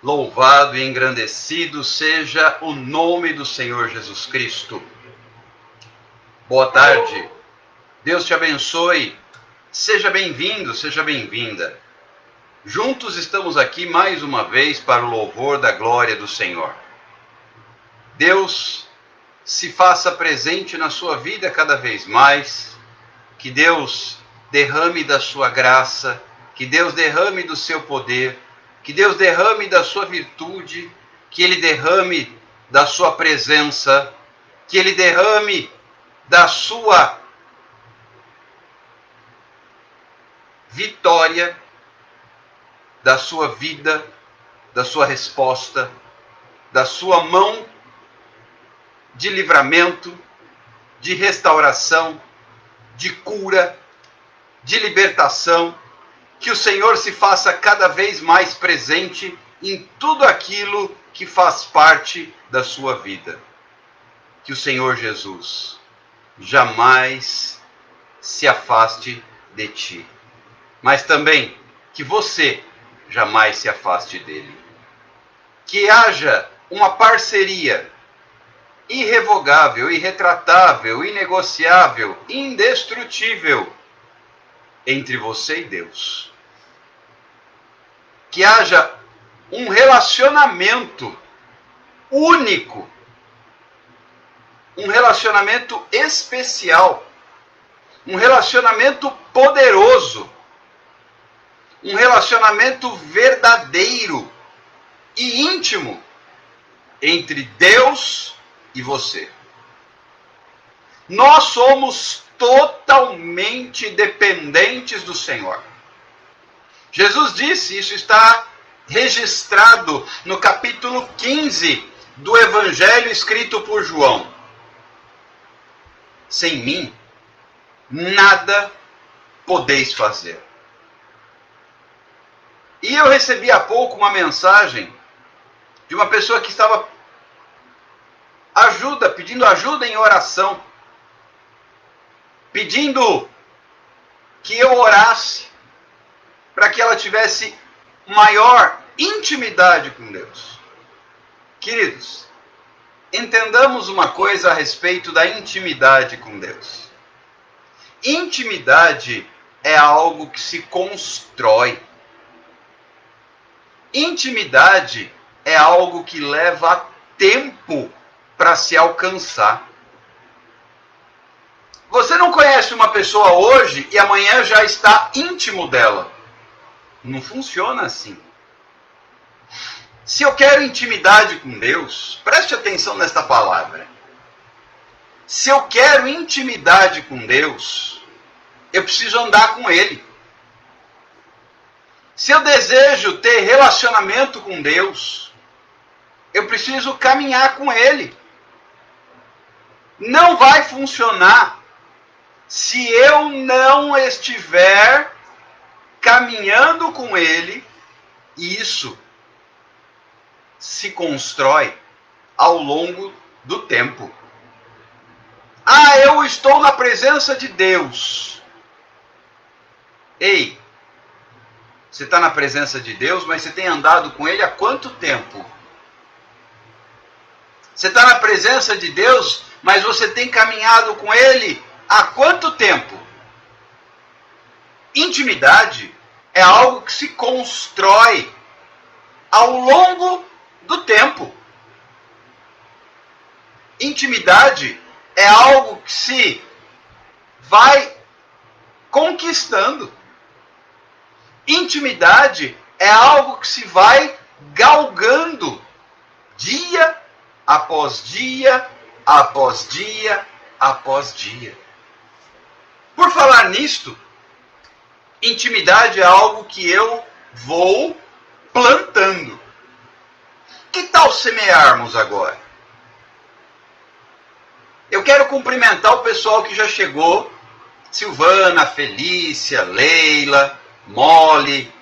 Louvado e engrandecido seja o nome do Senhor Jesus Cristo. Boa tarde, Deus te abençoe, seja bem-vindo, seja bem-vinda. Juntos estamos aqui mais uma vez para o louvor da glória do Senhor. Deus se faça presente na sua vida cada vez mais, que Deus derrame da sua graça, que Deus derrame do seu poder, que Deus derrame da sua virtude, que Ele derrame da sua presença, que Ele derrame da sua vitória, da sua vida, da sua resposta, da sua mão de livramento, de restauração, de cura, de libertação, que o Senhor se faça cada vez mais presente em tudo aquilo que faz parte da sua vida. Que o Senhor Jesus jamais se afaste de ti, mas também que você jamais se afaste dele. Que haja uma parceria irrevogável, irretratável, inegociável, indestrutível entre você e Deus. Que haja um relacionamento único, um relacionamento especial, um relacionamento poderoso, um relacionamento verdadeiro e íntimo entre Deus e você. Nós somos totalmente dependentes do Senhor. Jesus disse, isso está registrado no capítulo 15 do Evangelho escrito por João. Sem mim, nada podeis fazer. E eu recebi há pouco uma mensagem de uma pessoa que estava pedindo ajuda em oração, pedindo que eu orasse para que ela tivesse maior intimidade com Deus. Queridos, entendamos uma coisa a respeito da intimidade com Deus. Intimidade é algo que se constrói. Intimidade é algo que leva tempo para se alcançar. Você não conhece uma pessoa hoje e amanhã já está íntimo dela. Não funciona assim. Se eu quero intimidade com Deus, preste atenção nesta palavra. Se eu quero intimidade com Deus, eu preciso andar com Ele. Se eu desejo ter relacionamento com Deus, eu preciso caminhar com Ele. Não vai funcionar se eu não estiver caminhando com Ele. E isso se constrói ao longo do tempo. Ah, eu estou na presença de Deus. Ei, você está na presença de Deus, mas você tem andado com Ele há quanto tempo? Você está na presença de Deus, mas você tem caminhado com Ele há quanto tempo? Intimidade é algo que se constrói ao longo do tempo. Intimidade é algo que se vai conquistando. Intimidade é algo que se vai galgando dia após dia, após dia, após dia. Por falar nisto, intimidade é algo que eu vou plantando. Que tal semearmos agora? Eu quero cumprimentar o pessoal que já chegou. Silvana, Felícia, Leila, Mole,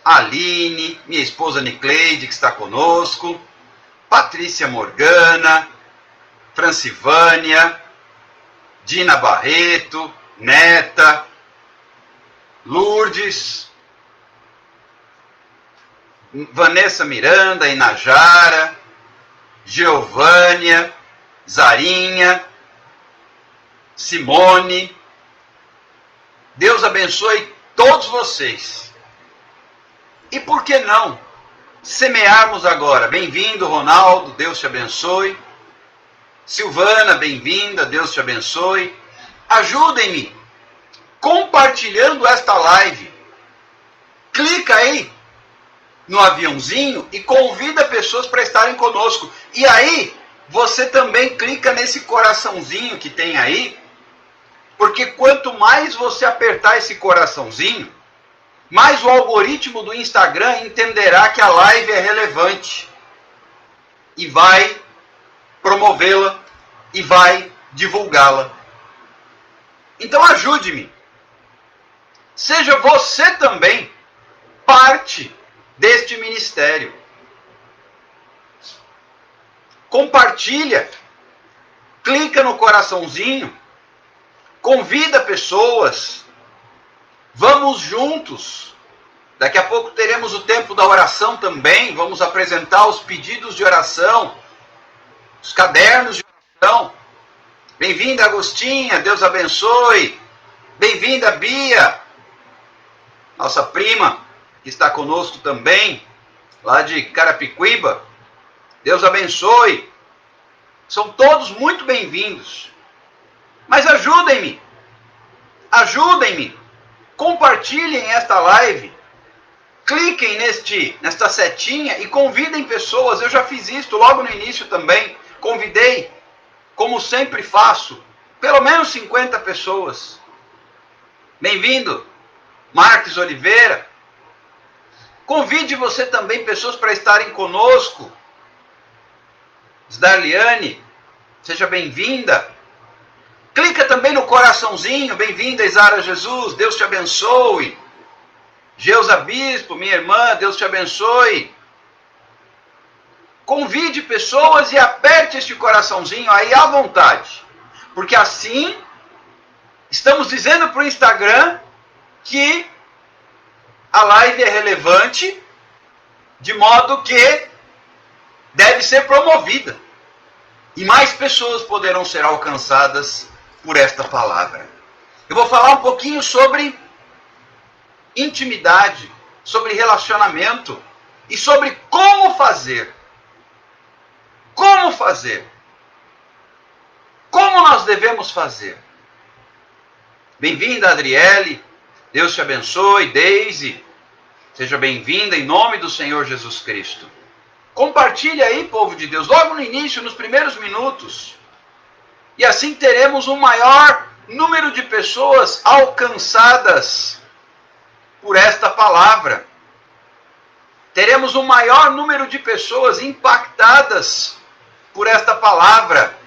Aline, minha esposa Nicleide, que está conosco, Patrícia Morgana, Francivânia, Dina Barreto, Neta, Lourdes, Vanessa Miranda, Inajara, Geovânia, Zarinha, Simone. Deus abençoe todos vocês. E por que não semearmos agora? Bem-vindo, Ronaldo, Deus te abençoe. Silvana, bem-vinda, Deus te abençoe. Ajudem-me compartilhando esta live. Clica aí no aviãozinho e convida pessoas para estarem conosco. E aí, você também clica nesse coraçãozinho que tem aí, porque quanto mais você apertar esse coraçãozinho, mais o algoritmo do Instagram entenderá que a live é relevante e vai promovê-la e vai divulgá-la. Então ajude-me. Seja você também parte deste ministério. Compartilha, clica no coraçãozinho, convida pessoas, vamos juntos. Daqui a pouco teremos o tempo da oração também, vamos apresentar os pedidos de oração, os cadernos de oração. Bem-vinda, Agostinha, Deus abençoe. Bem-vinda, Bia, nossa prima, que está conosco também, lá de Carapicuíba. Deus abençoe. São todos muito bem-vindos. Mas ajudem-me. Ajudem-me. Compartilhem esta live. Cliquem nesta setinha e convidem pessoas. Eu já fiz isso logo no início também. Convidei, como sempre faço, pelo menos 50 pessoas. Bem-vindo, Marques Oliveira. Convide você também pessoas para estarem conosco. Darliane, seja bem-vinda. Clica também no coraçãozinho. Bem-vinda, Isara Jesus, Deus te abençoe. Geusa Bispo, minha irmã, Deus te abençoe. Convide pessoas e aperte este coraçãozinho aí à vontade. Porque assim, estamos dizendo para o Instagram que a live é relevante, de modo que deve ser promovida. E mais pessoas poderão ser alcançadas por esta palavra. Eu vou falar um pouquinho sobre intimidade, sobre relacionamento e sobre como fazer. Como fazer? Como nós devemos fazer? Bem-vinda, Adriele. Deus te abençoe. Deise, seja bem-vinda em nome do Senhor Jesus Cristo. Compartilhe aí, povo de Deus, logo no início, nos primeiros minutos. E assim teremos um maior número de pessoas alcançadas por esta palavra. Teremos um maior número de pessoas impactadas por esta palavra.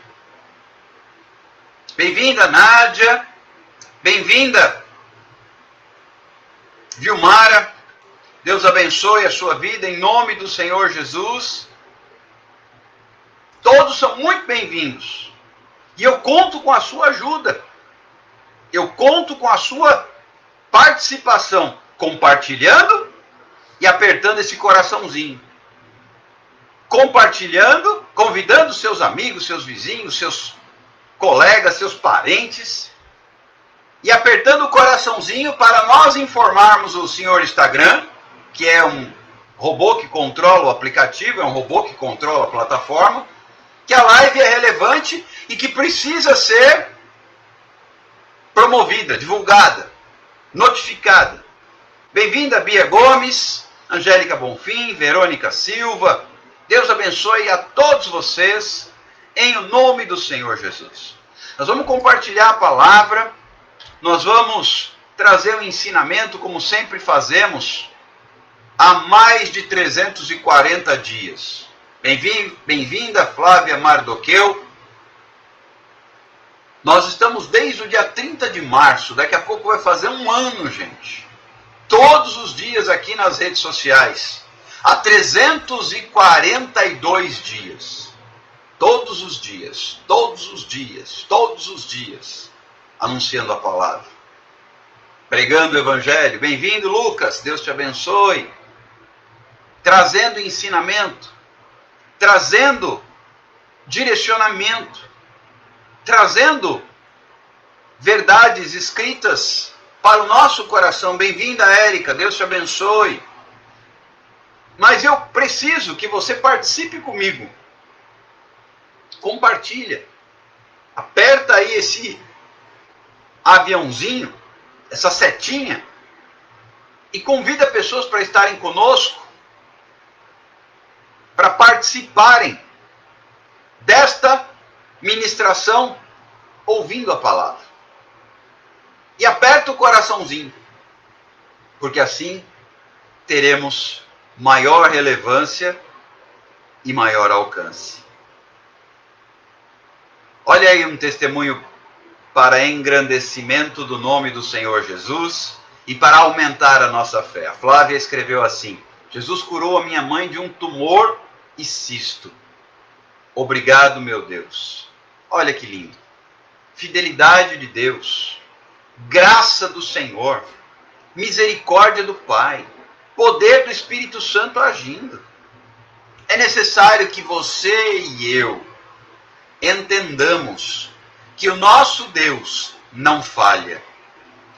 Bem-vinda, Nádia. Bem-vinda, Vilmara. Deus abençoe a sua vida em nome do Senhor Jesus. Todos são muito bem-vindos. E eu conto com a sua ajuda. Eu conto com a sua participação, compartilhando e apertando esse coraçãozinho. Compartilhando, convidando seus amigos, seus vizinhos, seus colegas, seus parentes. E apertando o coraçãozinho para nós informarmos o senhor Instagram, que é um robô que controla o aplicativo, é um robô que controla a plataforma, que a live é relevante e que precisa ser promovida, divulgada, notificada. Bem-vinda, Bia Gomes, Angélica Bonfim, Verônica Silva. Deus abençoe a todos vocês, em nome do Senhor Jesus. Nós vamos compartilhar a palavra, nós vamos trazer um ensinamento, como sempre fazemos, há mais de 340 dias. Bem-vinda, Flávia Mardoqueu. Nós estamos desde o dia 30 de março, daqui a pouco vai fazer um ano, gente. Todos os dias aqui nas redes sociais. Há 342 dias. Todos os dias, todos os dias, todos os dias, anunciando a palavra. Pregando o evangelho. Bem-vindo, Lucas, Deus te abençoe. trazendo ensinamento, trazendo direcionamento, trazendo verdades escritas para o nosso coração. Bem-vinda, Érica, Deus te abençoe. Mas eu preciso que você participe comigo. Compartilha. Aperta aí esse aviãozinho, essa setinha, e convida pessoas para estarem conosco, para participarem desta ministração, ouvindo a palavra. E aperta o coraçãozinho, porque assim teremos maior relevância e maior alcance. Olha aí um testemunho para engrandecimento do nome do Senhor Jesus e para aumentar a nossa fé. A Flávia escreveu assim: Jesus curou a minha mãe de um tumor e cisto. Obrigado, meu Deus. Olha que lindo. Fidelidade de Deus, graça do Senhor, misericórdia do Pai, poder do Espírito Santo agindo. É necessário que você e eu entendamos que o nosso Deus não falha.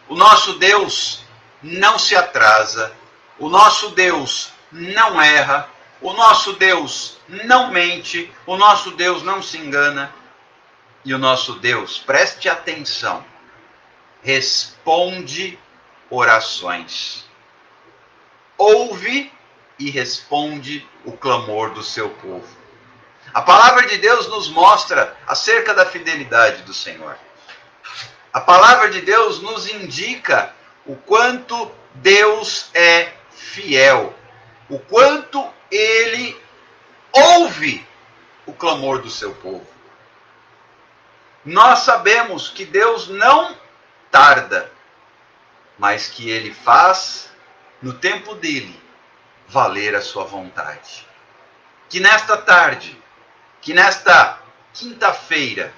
O nosso Deus não se atrasa. O nosso Deus não erra. O nosso Deus não mente. O nosso Deus não se engana. E o nosso Deus, preste atenção, responde orações. Ouve e responde o clamor do seu povo. A palavra de Deus nos mostra acerca da fidelidade do Senhor. A palavra de Deus nos indica o quanto Deus é fiel, o quanto Ele ouve o clamor do seu povo. Nós sabemos que Deus não tarda, mas que Ele faz, no tempo dele, valer a sua vontade. Que nesta tarde, que nesta quinta-feira,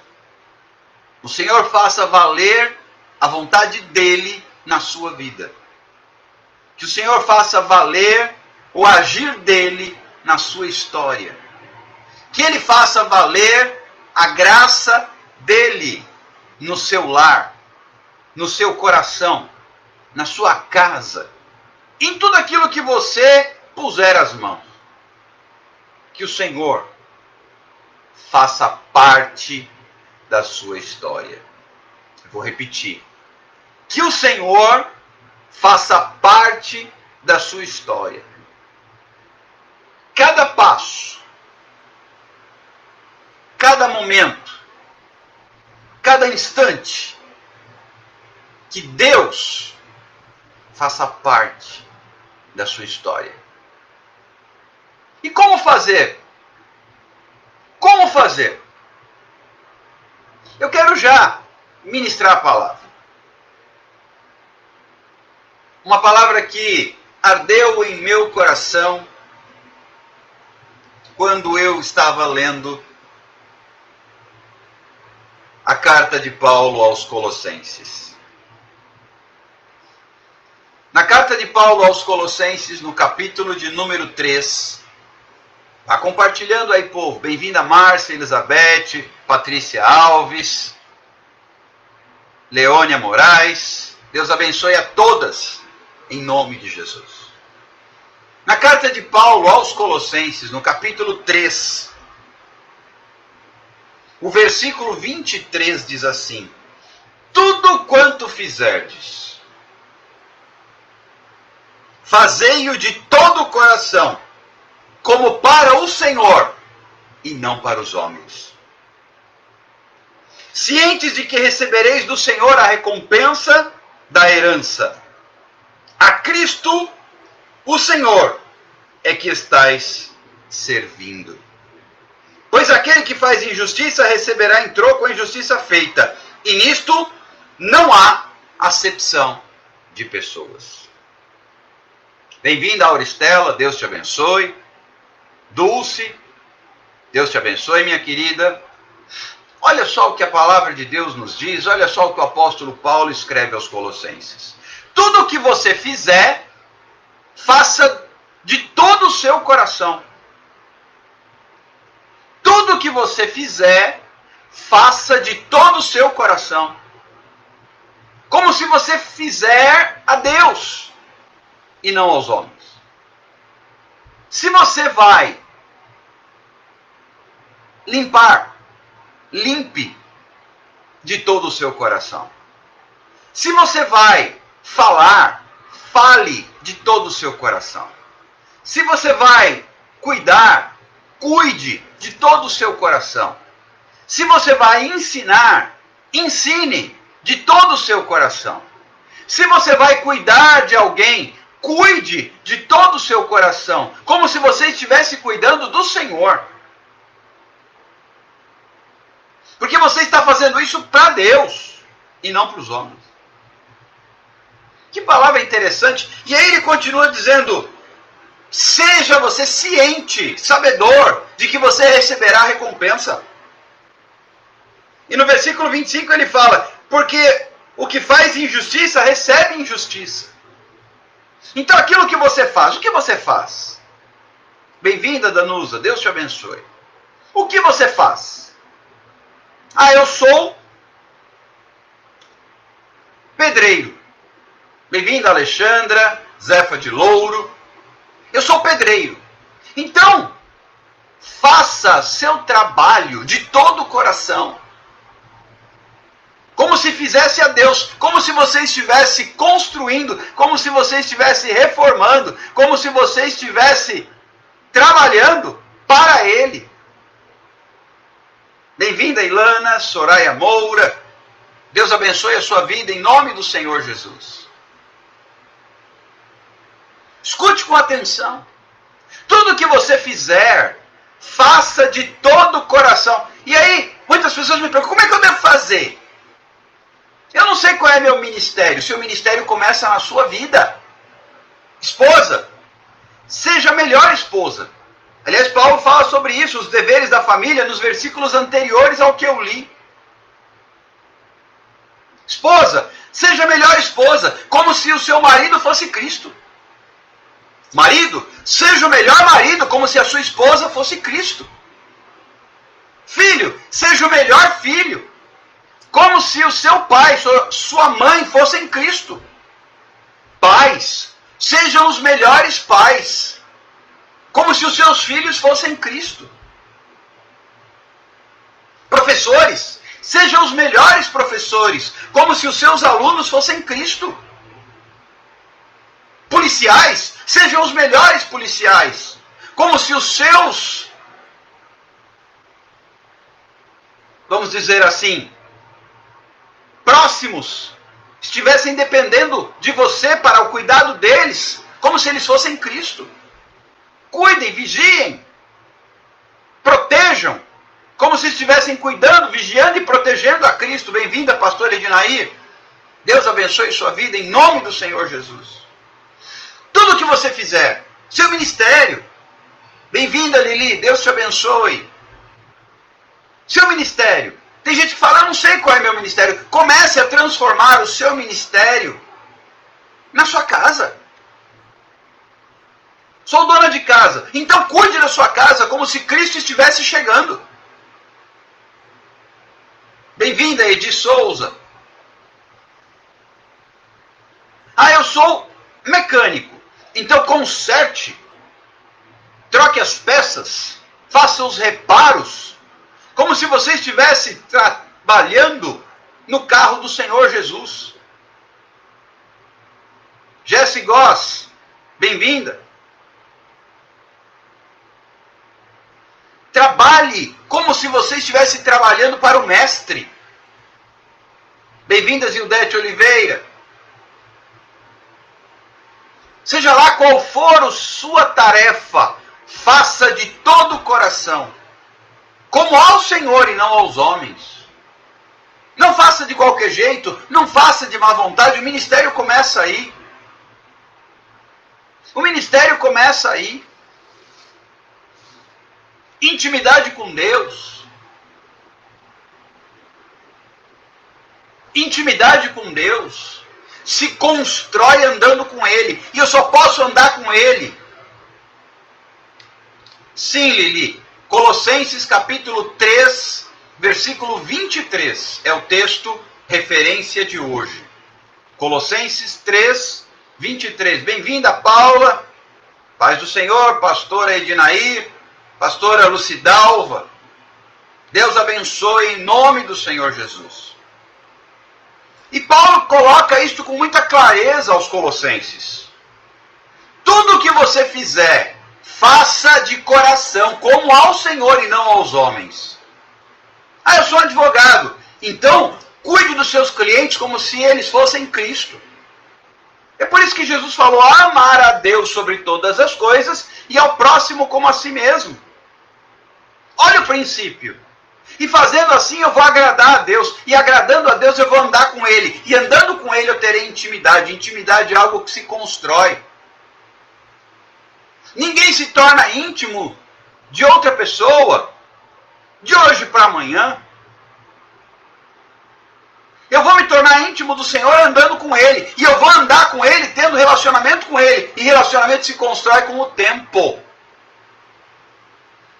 o Senhor faça valer a vontade dele na sua vida. Que o Senhor faça valer o agir dele na sua história. Que ele faça valer a graça dele no seu lar, no seu coração, na sua casa, em tudo aquilo que você puser as mãos. Que o Senhor faça parte da sua história. Eu vou repetir. Que o Senhor faça parte da sua história. Cada passo, cada momento, cada instante, que Deus faça parte da sua história. E como fazer? Como fazer? Eu quero já ministrar a palavra. Uma palavra que ardeu em meu coração quando eu estava lendo a carta de Paulo aos Colossenses. Na carta de Paulo aos Colossenses, no capítulo de número 3, está compartilhando aí, povo. Bem-vinda Márcia, Elizabeth, Patrícia Alves, Leônia Moraes. Deus abençoe a todas, em nome de Jesus. Na carta de Paulo aos Colossenses, no capítulo 3, o versículo 23 diz assim: tudo quanto fizerdes, fazei-o de todo o coração, como para o Senhor, e não para os homens. Cientes de que recebereis do Senhor a recompensa da herança. A Cristo, o Senhor, é que estais servindo. Pois aquele que faz injustiça receberá em troco a injustiça feita. E nisto não há acepção de pessoas. Bem-vinda, Auristela, Deus te abençoe. Dulce, Deus te abençoe, minha querida. Olha só o que a palavra de Deus nos diz, olha só o que o apóstolo Paulo escreve aos Colossenses. Tudo o que você fizer, faça de todo o seu coração. Tudo que você fizer, faça de todo o seu coração. Como se você fizer a Deus e não aos homens. Se você vai limpar, limpe de todo o seu coração. Se você vai falar, fale de todo o seu coração. Se você vai cuidar, cuide de todo o seu coração. Se você vai ensinar, ensine de todo o seu coração. Se você vai cuidar de alguém, cuide de todo o seu coração, como se você estivesse cuidando do Senhor. Porque você está fazendo isso para Deus e não para os homens. Que palavra interessante. E aí ele continua dizendo: seja você ciente, sabedor, de que você receberá a recompensa. E no versículo 25 ele fala: porque o que faz injustiça, recebe injustiça. Então aquilo que você faz, o que você faz? Bem-vinda, Danusa, Deus te abençoe. O que você faz? Eu sou pedreiro. Bem-vinda, Alexandra, Zefa de Louro. Eu sou pedreiro. Então, faça seu trabalho de todo o coração. Como se fizesse a Deus, como se você estivesse construindo, como se você estivesse reformando, como se você estivesse trabalhando para Ele. Bem-vinda, Ilana, Soraya Moura. Deus abençoe a sua vida em nome do Senhor Jesus. Escute com atenção. Tudo que você fizer, faça de todo o coração. E aí, muitas pessoas me perguntam: como é que eu devo fazer? Eu não sei qual é meu ministério. Seu ministério começa na sua vida. Esposa, seja a melhor esposa. Aliás, Paulo fala sobre isso, os deveres da família, nos versículos anteriores ao que eu li. Esposa, seja a melhor esposa, como se o seu marido fosse Cristo. Marido, seja o melhor marido, como se a sua esposa fosse Cristo. Filho, seja o melhor filho, como se o seu pai, sua mãe fossem Cristo. Pais, sejam os melhores pais, como se os seus filhos fossem Cristo. Professores, sejam os melhores professores, como se os seus alunos fossem Cristo. Policiais, sejam os melhores policiais, como se os seus, vamos dizer assim, próximos estivessem dependendo de você para o cuidado deles, como se eles fossem Cristo. Cuidem, vigiem, protejam, como se estivessem cuidando, vigiando e protegendo a Cristo. Bem-vinda, pastor Edinair. Deus abençoe sua vida em nome do Senhor Jesus. Tudo que você fizer, seu ministério. Bem-vinda, Lili, Deus te abençoe. Seu ministério. Tem gente que fala: eu não sei qual é meu ministério. Comece a transformar o seu ministério na sua casa. Sou dona de casa. Então cuide da sua casa como se Cristo estivesse chegando. Bem-vinda, Edi Souza. Eu sou mecânico. Então conserte, troque as peças, faça os reparos, como se você estivesse trabalhando no carro do Senhor Jesus. Jessie Goss, bem-vinda. Trabalhe como se você estivesse trabalhando para o Mestre. Bem-vinda, Zildete Oliveira. Seja lá qual for a sua tarefa, faça de todo o coração, como ao Senhor e não aos homens. Não faça de qualquer jeito, não faça de má vontade. O ministério começa aí. O ministério começa aí. Intimidade com Deus. Intimidade com Deus se constrói andando com Ele. E eu só posso andar com Ele Sim, Lili. Colossenses capítulo 3, versículo 23. É o texto referência de hoje. Colossenses 3, 23. Bem-vinda, Paula. Paz do Senhor, pastora Edinair, pastora Lucidalva. Deus abençoe em nome do Senhor Jesus. E Paulo coloca isto com muita clareza aos Colossenses. Tudo o que você fizer, faça de coração, como ao Senhor e não aos homens. Ah, eu sou advogado. Então, cuide dos seus clientes como se eles fossem Cristo. É por isso que Jesus falou, amar a Deus sobre todas as coisas e ao próximo como a si mesmo. Olha o princípio. E fazendo assim eu vou agradar a Deus. E agradando a Deus eu vou andar com Ele. E andando com Ele eu terei intimidade. Intimidade é algo que se constrói. Ninguém se torna íntimo de outra pessoa de hoje para amanhã. Eu vou me tornar íntimo do Senhor andando com Ele. E eu vou andar com Ele, tendo relacionamento com Ele. E relacionamento se constrói com o tempo.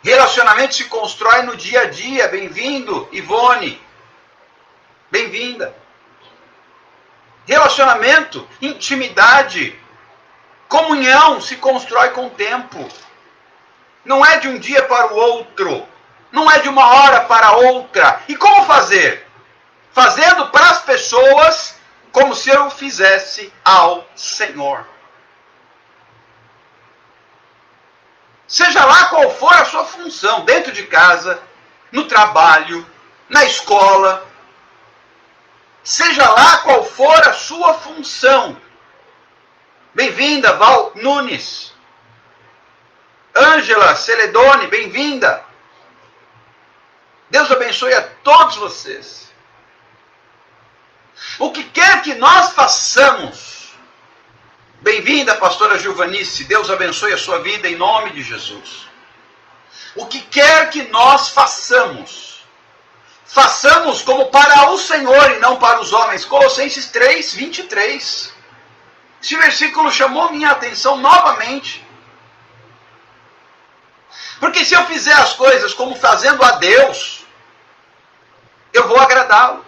Relacionamento se constrói no dia a dia. Bem-vindo, Ivone. Bem-vinda. Relacionamento, intimidade, comunhão se constrói com o tempo. Não é de um dia para o outro. Não é de uma hora para outra. E como fazer? Fazendo para as pessoas como se eu fizesse ao Senhor. Seja lá qual for a sua função, dentro de casa, no trabalho, na escola. Seja lá qual for a sua função. Bem-vinda, Val Nunes. Ângela Celedone, bem-vinda. Deus abençoe a todos vocês. O que quer que nós façamos, bem-vinda, pastora Gilvanice. Deus abençoe a sua vida em nome de Jesus. O que quer que nós façamos, façamos como para o Senhor e não para os homens. Colossenses 3, 23. Esse versículo chamou minha atenção novamente. Porque se eu fizer as coisas como fazendo a Deus, eu vou agradá-lo.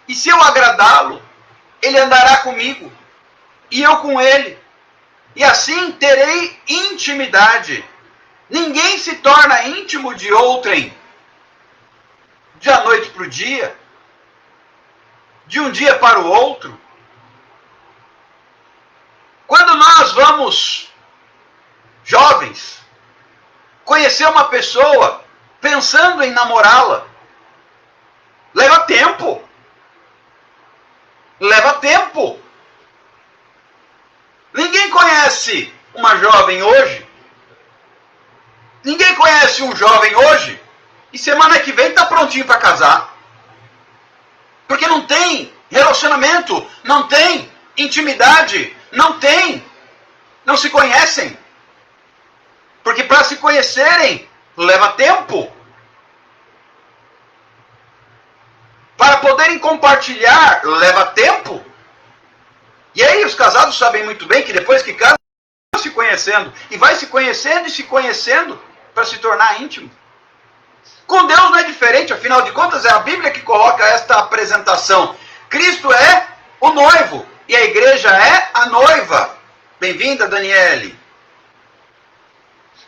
E se eu agradá-lo, Ele andará comigo. E eu com Ele. E assim terei intimidade. Ninguém se torna íntimo de outrem de a noite para o dia. De um dia para o outro. Quando nós vamos, jovens, conhecer uma pessoa pensando em namorá-la, leva tempo. Leva tempo. Ninguém conhece uma jovem hoje. Ninguém conhece um jovem hoje. E semana que vem está prontinho para casar. Porque não tem relacionamento, não tem intimidade, não tem. Não se conhecem. Porque para se conhecerem, leva tempo. Para poderem compartilhar, leva tempo. E aí os casados sabem muito bem que depois que casam, vai se conhecendo. E vai se conhecendo e se conhecendo para se tornar íntimo. Com Deus não é diferente, afinal de contas é a Bíblia que coloca esta apresentação. Cristo é o noivo e a igreja é a noiva. Bem-vinda, Daniele.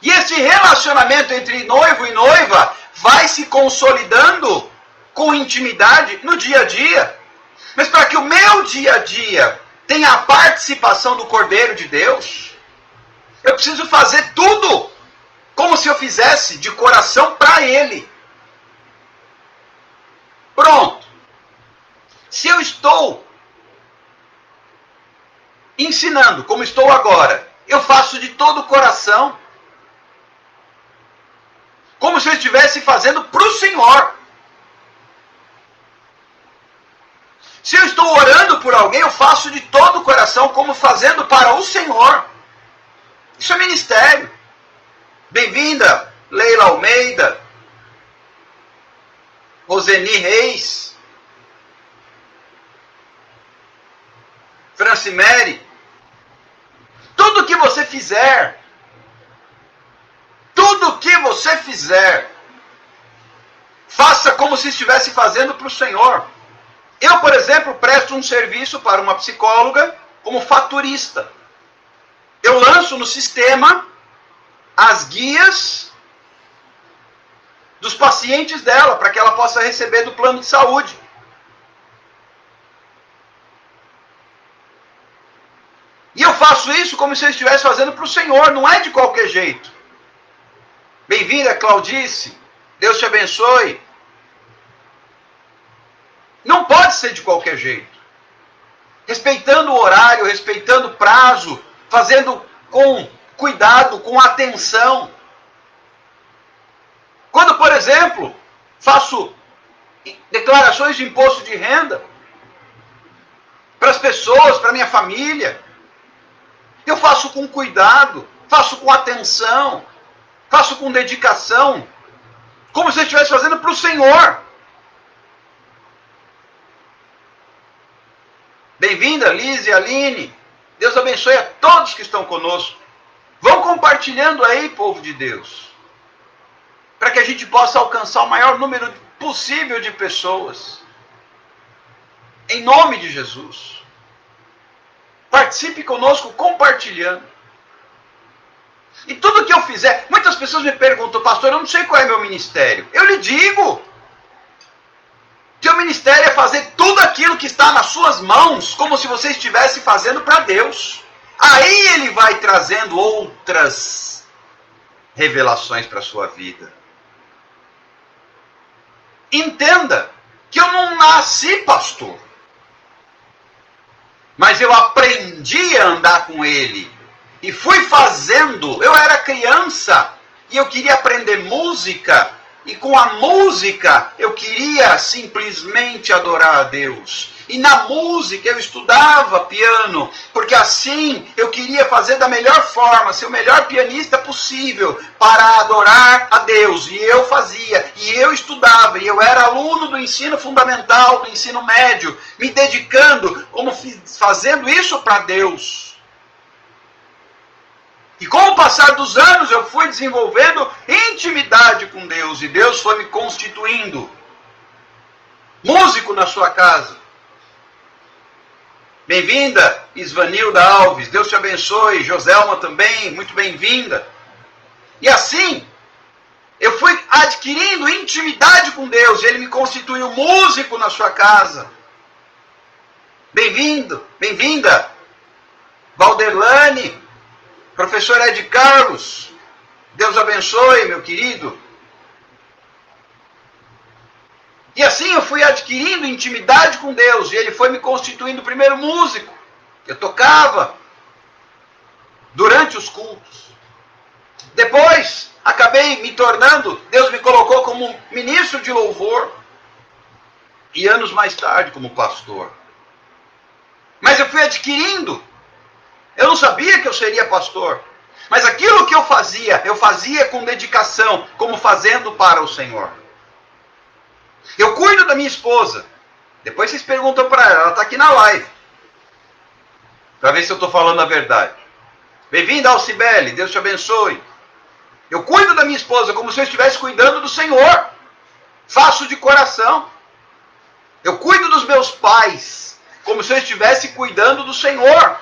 E esse relacionamento entre noivo e noiva vai se consolidando com intimidade no dia a dia. Mas para que o meu dia a dia tenha a participação do Cordeiro de Deus, eu preciso fazer tudo como se eu fizesse de coração para Ele. Pronto. Se eu estou ensinando como estou agora, eu faço de todo o coração, como se eu estivesse fazendo para o Senhor. Se eu estou orando por alguém, eu faço de todo o coração, como fazendo para o Senhor. Isso é ministério. Bem-vinda, Leila Almeida, Roseni Reis, Francimere. Tudo que você fizer, tudo você fizer, faça como se estivesse fazendo para o Senhor. Eu, por exemplo, presto um serviço para uma psicóloga como faturista. Eu lanço no sistema as guias dos pacientes dela, para que ela possa receber do plano de saúde. E eu faço isso como se eu estivesse fazendo para o Senhor, não é de qualquer jeito. Bem-vinda, Claudice. Deus te abençoe. Não pode ser de qualquer jeito. Respeitando o horário, respeitando o prazo, fazendo com cuidado, com atenção. Quando, por exemplo, faço declarações de imposto de renda para as pessoas, para a minha família, eu faço com cuidado, faço com atenção, faço com dedicação, como se eu estivesse fazendo para o Senhor. Bem-vinda, Liz e Aline. Deus abençoe a todos que estão conosco. Vão compartilhando aí, povo de Deus, para que a gente possa alcançar o maior número possível de pessoas. Em nome de Jesus. Participe conosco compartilhando. E tudo que eu fizer, muitas pessoas me perguntam, pastor, eu não sei qual é meu ministério. Eu lhe digo que o ministério é fazer tudo aquilo que está nas suas mãos, como se você estivesse fazendo para Deus. Aí ele vai trazendo outras revelações para a sua vida. Entenda que eu não nasci pastor, mas eu aprendi a andar com ele e fui fazendo. Eu era criança e eu queria aprender música, e com a música eu queria simplesmente adorar a Deus. E na música eu estudava piano, porque assim eu queria fazer da melhor forma, ser o melhor pianista possível para adorar a Deus. E eu fazia, e eu estudava, e eu era aluno do ensino fundamental, do ensino médio, me dedicando, fazendo isso para Deus. E com o passar dos anos eu fui desenvolvendo intimidade com Deus, e Deus foi me constituindo músico na sua casa. Bem-vinda, Isvanilda Alves, Deus te abençoe. Joselma também, muito bem-vinda. E assim, eu fui adquirindo intimidade com Deus, e Ele me constituiu músico na sua casa. Bem-vindo, bem-vinda, Valderlane, professor Ed Carlos, Deus abençoe, meu querido. E assim eu fui adquirindo intimidade com Deus, e Ele foi me constituindo o primeiro músico. Eu tocava durante os cultos. Depois, acabei me tornando, Deus me colocou como ministro de louvor, e anos mais tarde como pastor. Mas eu fui adquirindo. Eu não sabia que eu seria pastor, mas aquilo que eu fazia com dedicação, como fazendo para o Senhor. Eu cuido da minha esposa. Depois vocês perguntam para ela está aqui na live, para ver se eu estou falando a verdade. Bem-vinda, Alcibele, Deus te abençoe. Eu cuido da minha esposa como se eu estivesse cuidando do Senhor. Faço de coração. Eu cuido dos meus pais como se eu estivesse cuidando do Senhor.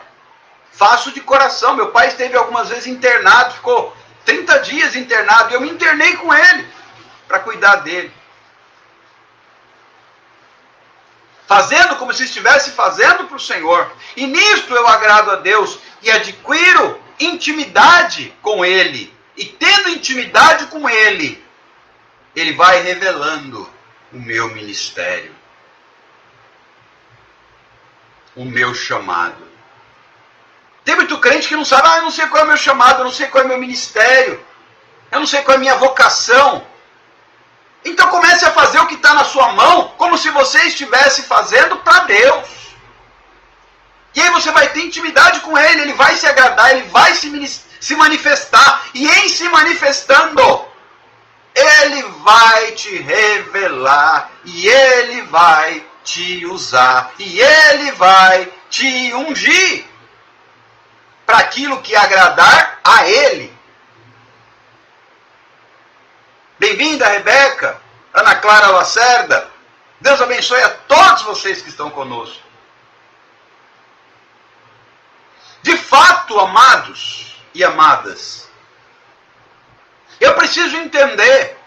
Faço de coração. Meu pai esteve algumas vezes internado, ficou 30 dias internado, e eu me internei com ele para cuidar dele. Fazendo como se estivesse fazendo para o Senhor. E nisto eu agrado a Deus e adquiro intimidade com Ele. E tendo intimidade com Ele, Ele vai revelando o meu ministério, o meu chamado. Tem muito crente que não sabe, eu não sei qual é o meu chamado, eu não sei qual é o meu ministério, eu não sei qual é a minha vocação. Então comece a fazer o que está na sua mão, como se você estivesse fazendo para Deus. E aí você vai ter intimidade com Ele, Ele vai se agradar, Ele vai se manifestar. E em se manifestando, Ele vai te revelar, e Ele vai te usar, e Ele vai te ungir para aquilo que agradar a Ele. Bem-vinda, Rebeca, Ana Clara Lacerda. Deus abençoe a todos vocês que estão conosco. De fato, amados e amadas, eu preciso entender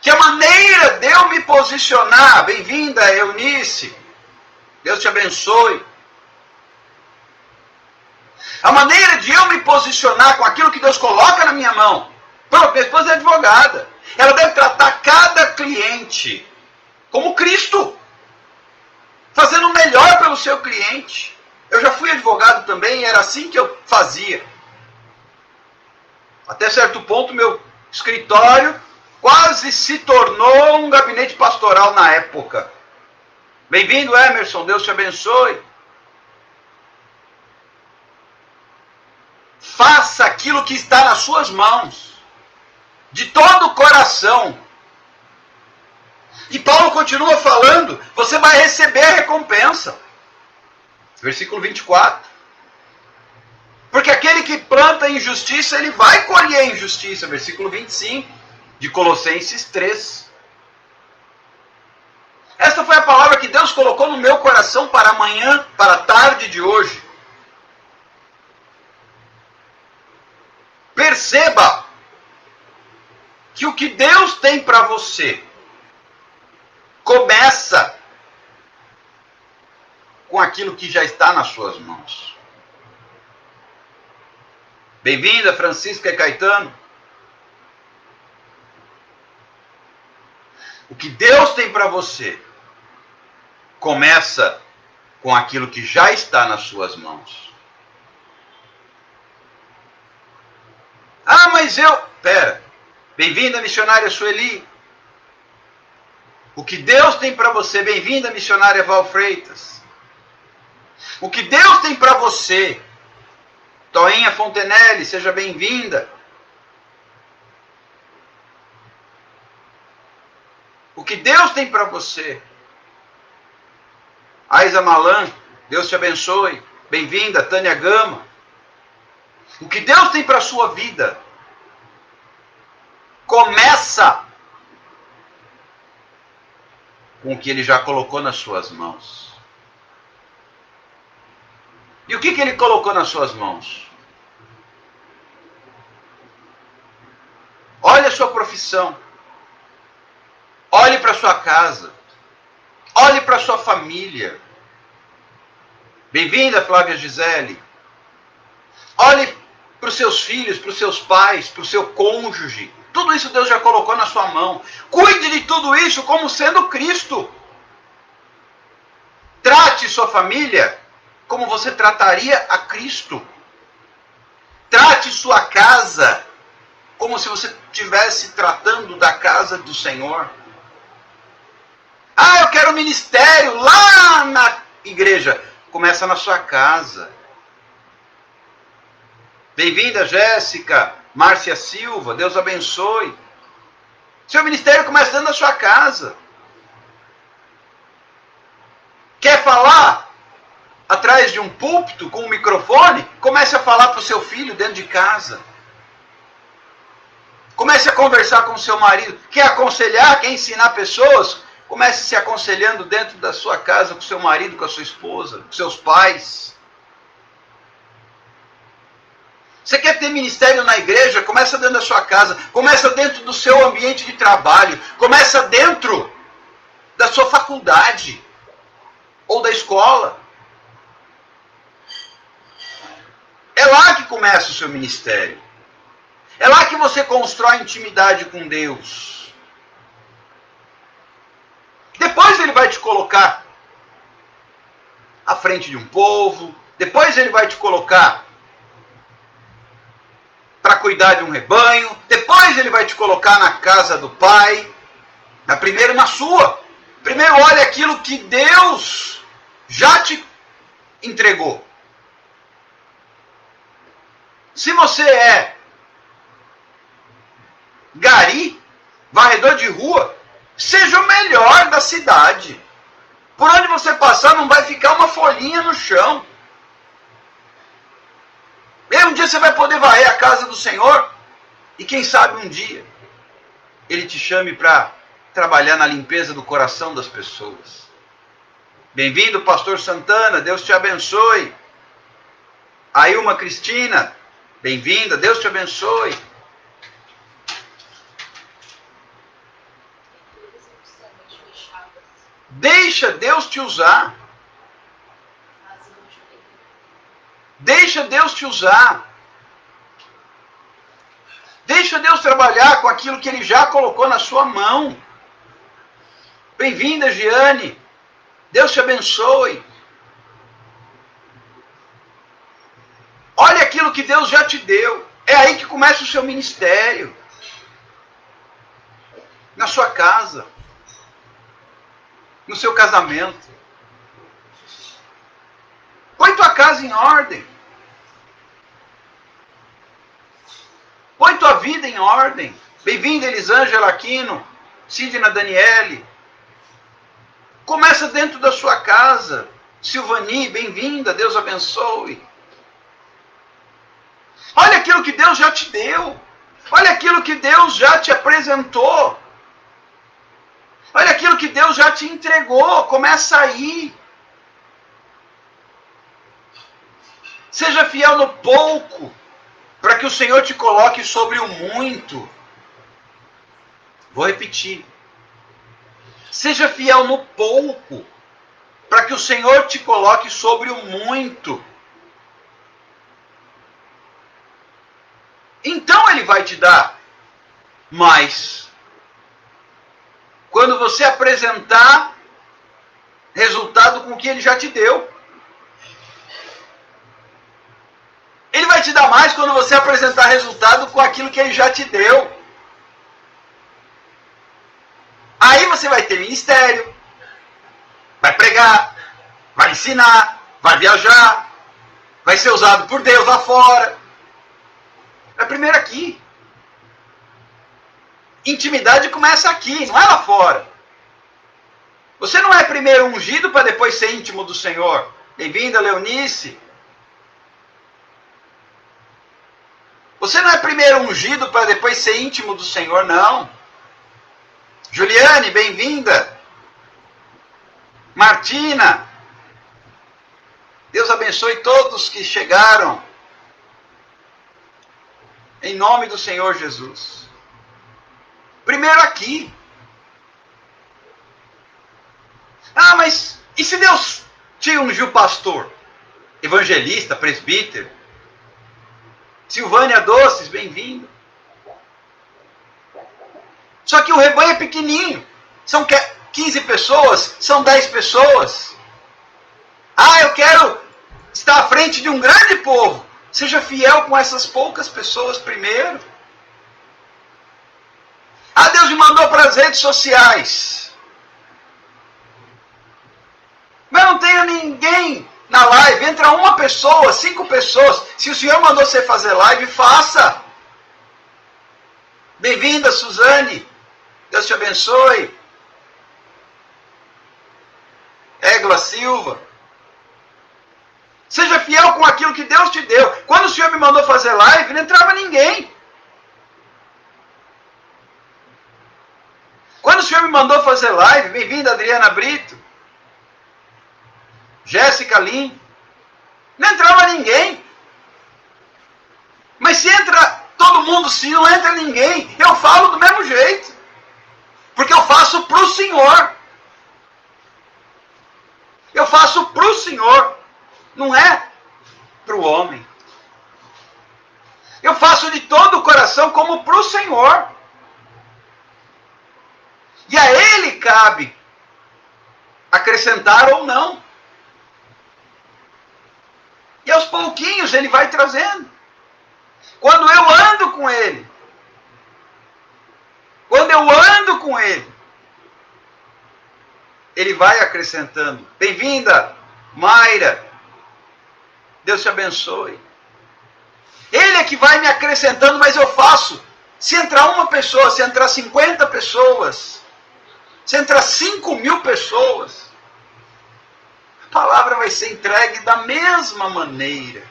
que a maneira de eu me posicionar, bem-vinda, Eunice, Deus te abençoe. A maneira de eu me posicionar com aquilo que Deus coloca na minha mão. Pronto, minha esposa é advogada. Ela deve tratar cada cliente como Cristo, fazendo o melhor pelo seu cliente. Eu já fui advogado também e era assim que eu fazia. Até certo ponto, meu escritório quase se tornou um gabinete pastoral na época. Bem-vindo, Emerson, Deus te abençoe. Faça aquilo que está nas suas mãos, de todo o coração. E Paulo continua falando, você vai receber a recompensa. Versículo 24. Porque aquele que planta injustiça, ele vai colher injustiça. Versículo 25 de Colossenses 3. Esta foi a palavra que Deus colocou no meu coração para amanhã, para a tarde de hoje. Perceba que o que Deus tem para você começa com aquilo que já está nas suas mãos. Bem-vinda, Francisca e Caetano. O que Deus tem para você começa com aquilo que já está nas suas mãos. Ah, mas Pera. Bem-vinda, missionária Sueli. O que Deus tem para você, bem-vinda, missionária Val Freitas. O que Deus tem para você, Toinha Fontenelle, seja bem-vinda. O que Deus tem para você, Aiza Malan, Deus te abençoe. Bem-vinda, Tânia Gama. O que Deus tem para a sua vida começa com o que Ele já colocou nas suas mãos. E o que Ele colocou nas suas mãos? Olhe a sua profissão. Olhe para a sua casa. Olhe para a sua família. Bem-vinda, Flávia Gisele. Olhe para os seus filhos, para os seus pais, para o seu cônjuge. Tudo isso Deus já colocou na sua mão. Cuide de tudo isso como sendo Cristo. Trate sua família como você trataria a Cristo. Trate sua casa como se você estivesse tratando da casa do Senhor. Ah, eu quero ministério lá na igreja. Começa na sua casa. Bem-vinda, Jéssica, Márcia Silva, Deus abençoe. Seu ministério começa dentro da sua casa. Quer falar atrás de um púlpito com um microfone? Comece a falar para o seu filho dentro de casa. Comece a conversar com o seu marido. Quer aconselhar, quer ensinar pessoas? Comece se aconselhando dentro da sua casa com o seu marido, com a sua esposa, com seus pais. Você quer ter ministério na igreja? Começa dentro da sua casa. Começa dentro do seu ambiente de trabalho. Começa dentro da sua faculdade ou da escola. É lá que começa o seu ministério. É lá que você constrói intimidade com Deus. Depois Ele vai te colocar à frente de um povo. Depois Ele vai te colocar para cuidar de um rebanho. Depois Ele vai te colocar na casa do Pai. Mas primeiro na sua. Primeiro olha aquilo que Deus já te entregou. Se você é gari, varredor de rua, seja o melhor da cidade. Por onde você passar não vai ficar uma folhinha no chão. E um dia você vai poder varrer a casa do Senhor. E quem sabe um dia Ele te chame para trabalhar na limpeza do coração das pessoas. Bem-vindo, pastor Santana, Deus te abençoe. Ailma Cristina, bem-vinda, Deus te abençoe. Deixa Deus te usar. Deixa Deus te usar. Deixa Deus trabalhar com aquilo que Ele já colocou na sua mão. Bem-vinda, Giane. Deus te abençoe. Olha aquilo que Deus já te deu. É aí que começa o seu ministério. Na sua casa. No seu casamento. Põe tua casa em ordem. Põe tua vida em ordem. Bem-vinda, Elisângela Aquino, Sidna Daniele. Começa dentro da sua casa. Silvani, bem-vinda, Deus abençoe. Olha aquilo que Deus já te deu. Olha aquilo que Deus já te apresentou. Olha aquilo que Deus já te entregou. Começa aí. Seja fiel no pouco, para que o Senhor te coloque sobre o muito. Vou repetir. Seja fiel no pouco, para que o Senhor te coloque sobre o muito. Então Ele vai te dar mais. Quando você apresentar resultado com o que Ele já te deu. Ele vai te dar mais quando você apresentar resultado com aquilo que Ele já te deu. Aí você vai ter ministério, vai pregar, vai ensinar, vai viajar, vai ser usado por Deus lá fora. É primeiro aqui. Intimidade começa aqui, não é lá fora. Você não é primeiro ungido para depois ser íntimo do Senhor. Bem-vinda, Leonice. Você não é primeiro ungido para depois ser íntimo do Senhor, não. Juliane, bem-vinda. Martina. Deus abençoe todos que chegaram. Em nome do Senhor Jesus. Primeiro aqui. Ah, mas e se Deus te ungiu pastor? Evangelista, presbítero? Silvânia Doces, bem-vindo. Só que o rebanho é pequenininho. São 15 pessoas, são 10 pessoas. Ah, eu quero estar à frente de um grande povo. Seja fiel com essas poucas pessoas primeiro. Ah, Deus me mandou para as redes sociais. Mas não tenho ninguém na live. Entra uma pessoa, 5 pessoas. Se o Senhor mandou você fazer live, faça. Bem-vinda, Suzane. Deus te abençoe. Égua Silva. Seja fiel com aquilo que Deus te deu. Quando o Senhor me mandou fazer live, não entrava ninguém. Quando o Senhor me mandou fazer live, bem-vinda, Adriana Brito. Jéssica Lim. Não entrava ninguém. Mas se entra todo mundo, se não entra ninguém, eu falo do mesmo jeito. Porque eu faço para o Senhor. Eu faço para o Senhor. Não é para o homem. Eu faço de todo o coração como para o Senhor. E a Ele cabe acrescentar ou não. E aos pouquinhos Ele vai trazendo. Quando eu ando com Ele. Quando eu ando com Ele. Ele vai acrescentando. Bem-vinda, Mayra. Deus te abençoe. Ele é que vai me acrescentando, mas eu faço. Se entrar uma pessoa, se entrar 50 pessoas, se entrar 5.000 pessoas, a palavra vai ser entregue da mesma maneira.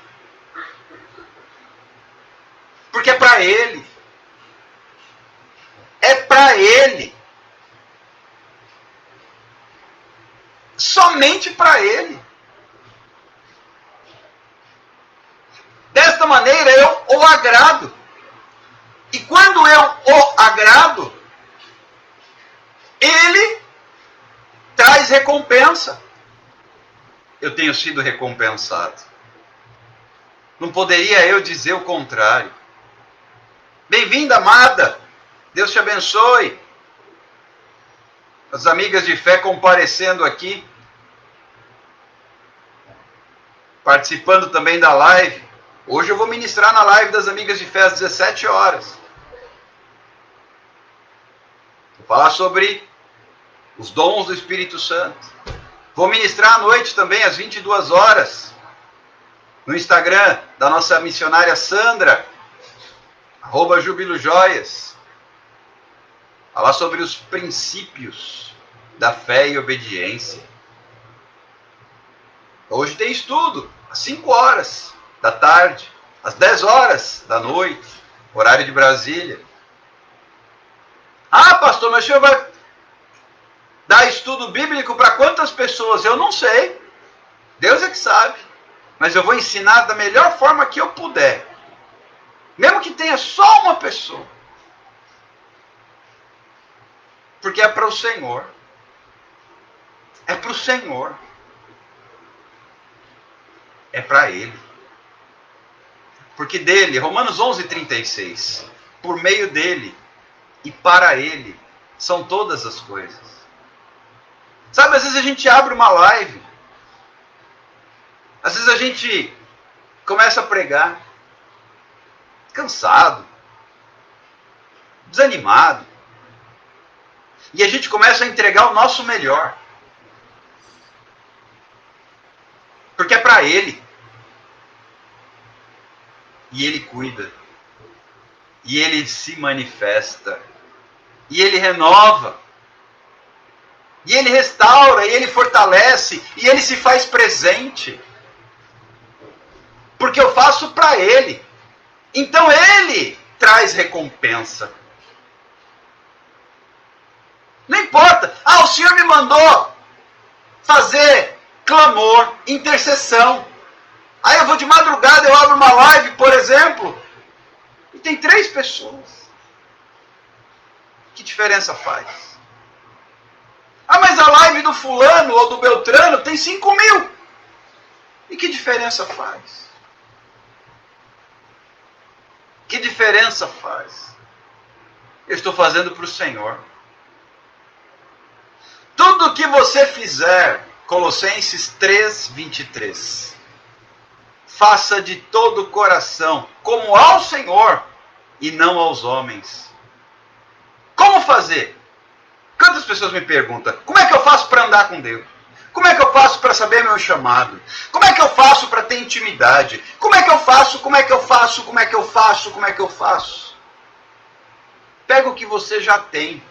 Porque é para Ele. É para Ele. Somente para Ele. Desta maneira eu o agrado. E quando eu o agrado, Ele traz recompensa. Eu tenho sido recompensado. Não poderia eu dizer o contrário. Bem-vinda, amada. Deus te abençoe. As amigas de fé comparecendo aqui. Participando também da live. Hoje eu vou ministrar na live das amigas de fé às 17 horas. Vou falar sobre os dons do Espírito Santo. Vou ministrar à noite também às 22 horas. No Instagram da nossa missionária Sandra. @jubilojoias. Falar sobre os princípios da fé e obediência. Hoje tem estudo, às 5 horas da tarde, às 10 horas da noite, horário de Brasília. Ah, pastor, mas o senhor vai dar estudo bíblico para quantas pessoas? Eu não sei. Deus é que sabe. Mas eu vou ensinar da melhor forma que eu puder. Mesmo que tenha só uma pessoa. Porque é para o Senhor. É para o Senhor. É para Ele. Porque dele, Romanos 11:36, por meio dele e para Ele são todas as coisas. Sabe, às vezes a gente abre uma live, às vezes a gente começa a pregar, cansado, desanimado, e a gente começa a entregar o nosso melhor. Porque é para Ele. E Ele cuida. E Ele se manifesta. E Ele renova. E Ele restaura. E Ele fortalece. E Ele se faz presente. Porque eu faço para Ele. Então Ele traz recompensa. Não importa. Ah, o Senhor me mandou fazer clamor, intercessão. Aí eu vou de madrugada, eu abro uma live, por exemplo, e tem 3 pessoas. Que diferença faz? Ah, mas a live do fulano ou do Beltrano tem 5.000. E que diferença faz? Que diferença faz? Eu estou fazendo para o Senhor. Tudo que você fizer, Colossenses 3:23. Faça de todo o coração, como ao Senhor e não aos homens. Como fazer? Quantas pessoas me perguntam, como é que eu faço para andar com Deus? Como é que eu faço para saber meu chamado? Como é que eu faço para ter intimidade? Como é que eu faço? Como é que eu faço? Como é que eu faço? Como é que eu faço? Pega o que você já tem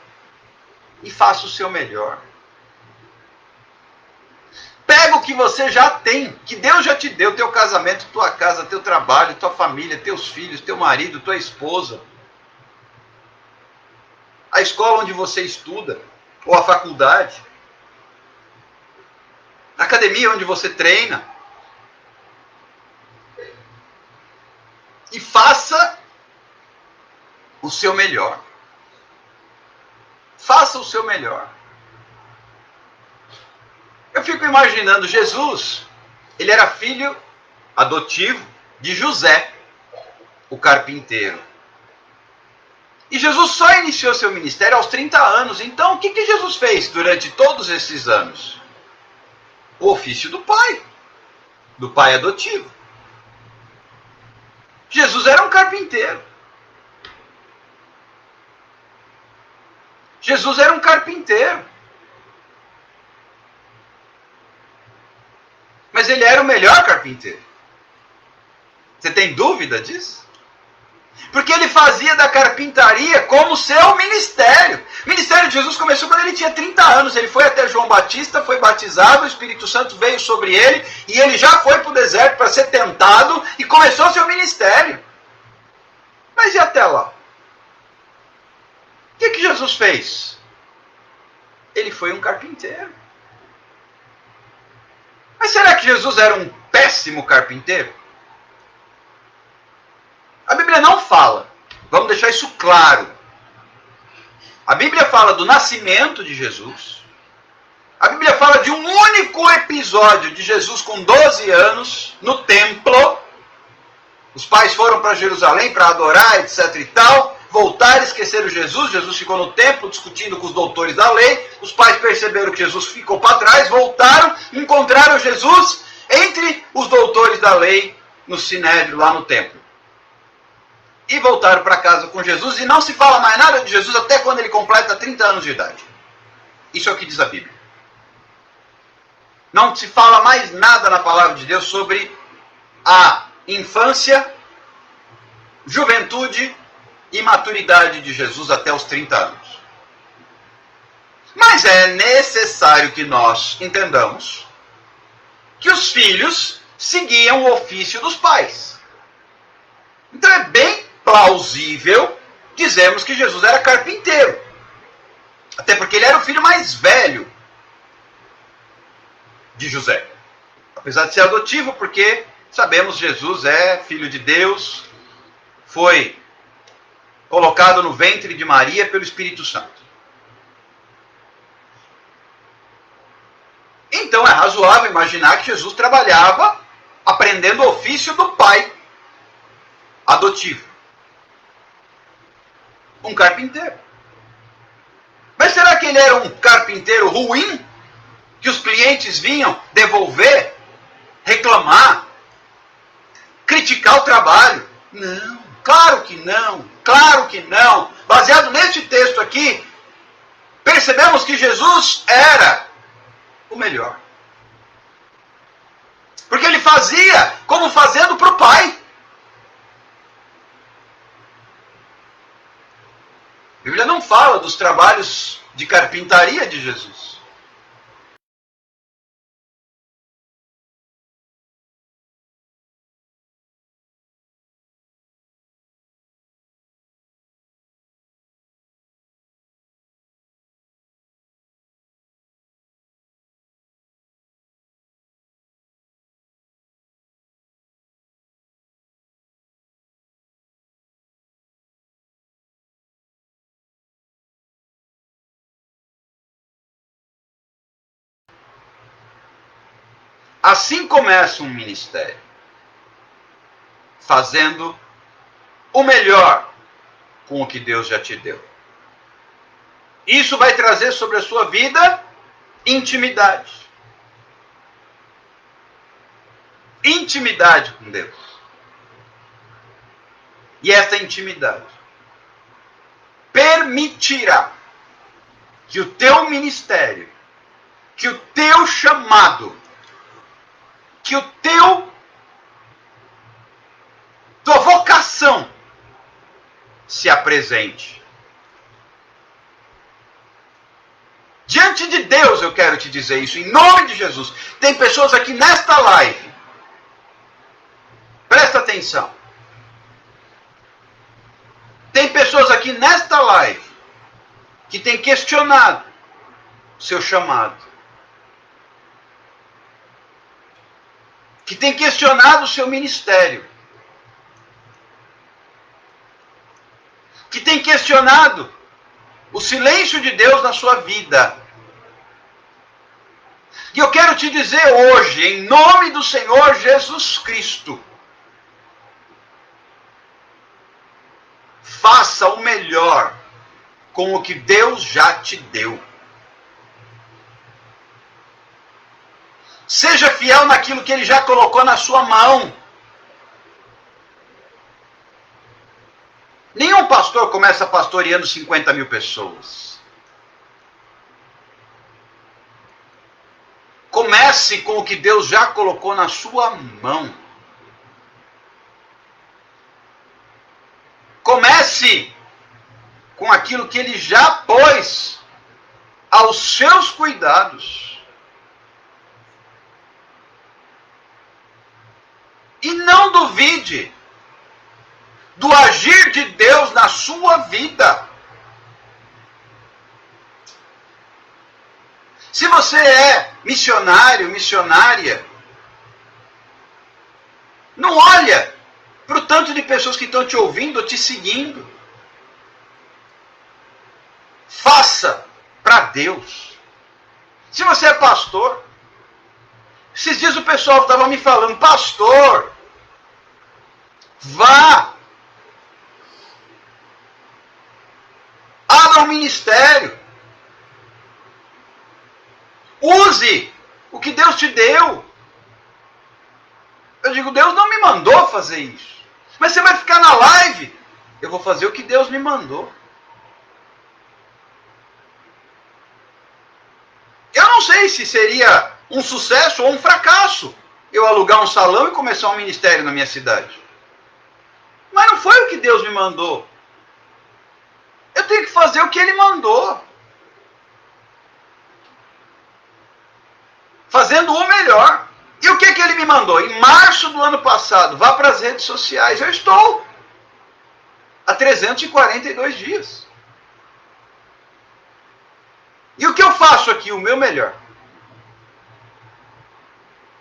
e faça o seu melhor. Pega o que você já tem, que Deus já te deu, teu casamento, tua casa, teu trabalho, tua família, teus filhos, teu marido, tua esposa. A escola onde você estuda, ou a faculdade. A academia onde você treina. E faça o seu melhor. Faça o seu melhor. Eu fico imaginando Jesus, ele era filho adotivo de José, o carpinteiro. E Jesus só iniciou seu ministério aos 30 anos. Então, o que Jesus fez durante todos esses anos? O ofício do pai adotivo. Jesus era um carpinteiro. Jesus era um carpinteiro. Mas ele era o melhor carpinteiro. Você tem dúvida disso? Porque ele fazia da carpintaria como seu ministério. O ministério de Jesus começou quando ele tinha 30 anos. Ele foi até João Batista, foi batizado, o Espírito Santo veio sobre ele, e ele já foi para o deserto para ser tentado, e começou seu ministério. Mas e até lá? O que Jesus fez? Ele foi um carpinteiro. Mas será que Jesus era um péssimo carpinteiro? A Bíblia não fala. Vamos deixar isso claro. A Bíblia fala do nascimento de Jesus. A Bíblia fala de um único episódio de Jesus com 12 anos no templo. Os pais foram para Jerusalém para adorar, etc e tal. Voltaram, esqueceram Jesus. Jesus ficou no templo discutindo com os doutores da lei. Os pais perceberam que Jesus ficou para trás, voltaram, encontraram Jesus entre os doutores da lei no Sinédrio, lá no templo. E voltaram para casa com Jesus, e não se fala mais nada de Jesus até quando ele completa 30 anos de idade. Isso é o que diz a Bíblia. Não se fala mais nada na palavra de Deus sobre a infância, juventude e maturidade de Jesus até os 30 anos. Mas é necessário que nós entendamos que os filhos seguiam o ofício dos pais. Então é bem plausível dizermos que Jesus era carpinteiro. Até porque ele era o filho mais velho de José. Apesar de ser adotivo, porque sabemos que Jesus é filho de Deus, foi colocado no ventre de Maria pelo Espírito Santo. Então é razoável imaginar que Jesus trabalhava aprendendo o ofício do pai adotivo. Um carpinteiro. Mas será que ele era um carpinteiro ruim? Que os clientes vinham devolver, reclamar, criticar o trabalho? Não, claro que não, claro que não. Baseado neste texto aqui, percebemos que Jesus era o melhor. Porque ele fazia como fazendo para o Pai. A Bíblia não fala dos trabalhos de carpintaria de Jesus. Assim começa um ministério, fazendo o melhor com o que Deus já te deu. Isso vai trazer sobre a sua vida intimidade. Intimidade com Deus. E essa intimidade permitirá que o teu ministério, que o teu chamado, que tua vocação se apresente. Diante de Deus eu quero te dizer isso, em nome de Jesus. Tem pessoas aqui nesta live, presta atenção. Tem pessoas aqui nesta live que têm questionado o seu chamado. Que têm questionado o seu ministério. Que têm questionado o silêncio de Deus na sua vida. E eu quero te dizer hoje, em nome do Senhor Jesus Cristo, faça o melhor com o que Deus já te deu. Seja fiel naquilo que Ele já colocou na sua mão. Nenhum pastor começa pastoreando 50 mil pessoas. Comece com o que Deus já colocou na sua mão. Comece com aquilo que Ele já pôs aos seus cuidados. E não duvide do agir de Deus na sua vida. Se você é missionário, missionária, não olha para o tanto de pessoas que estão te ouvindo ou te seguindo. Faça para Deus. Se você é pastor, esses dias o pessoal estava me falando, pastor, vá, abra um ministério, use o que Deus te deu. Eu digo, Deus não me mandou fazer isso. Mas você vai ficar na live, eu vou fazer o que Deus me mandou. Eu não sei se seria um sucesso ou um fracasso eu alugar um salão e começar um ministério na minha cidade. Mas não foi o que Deus me mandou. Eu tenho que fazer o que Ele mandou. Fazendo o melhor. E o que Ele me mandou? Em março do ano passado, vá para as redes sociais. Eu estou há 342 dias. E o que eu faço aqui? O meu melhor.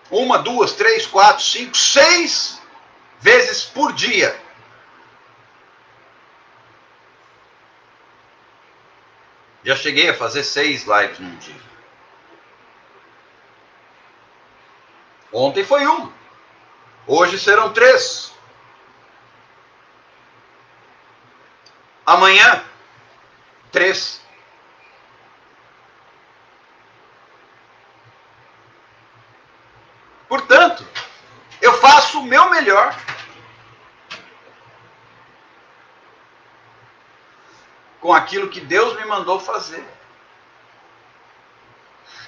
1, 2, 3, 4, 5, 6 vezes por dia. Já cheguei a fazer 6 lives num dia. Ontem foi 1. Hoje serão 3. Amanhã, 3. Portanto, eu faço o meu melhor. Com aquilo que Deus me mandou fazer.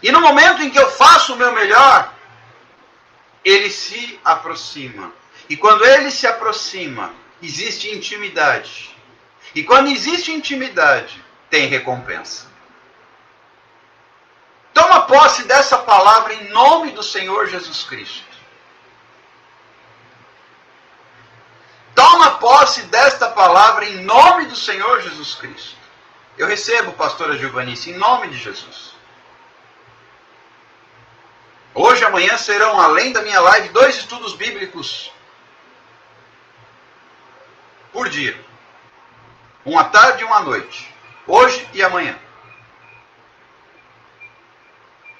E no momento em que eu faço o meu melhor, Ele se aproxima. E quando Ele se aproxima, existe intimidade. E quando existe intimidade, tem recompensa. Toma posse dessa palavra em nome do Senhor Jesus Cristo. Toma posse desta palavra em nome do Senhor Jesus Cristo. Eu recebo, pastora Giovanice, em nome de Jesus. Hoje e amanhã serão, além da minha live, 2 estudos bíblicos por dia. Um à tarde e um à noite. Hoje e amanhã.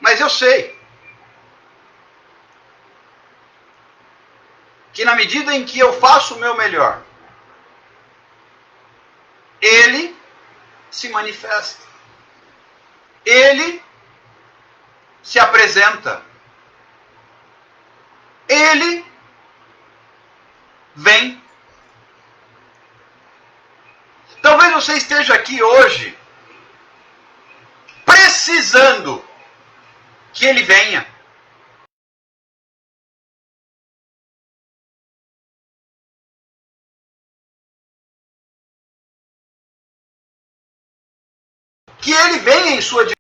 Mas eu sei que na medida em que eu faço o meu melhor, Ele se manifesta. Ele se apresenta. Ele vem. Talvez você esteja aqui hoje precisando que Ele venha. Que Ele venha em sua direção.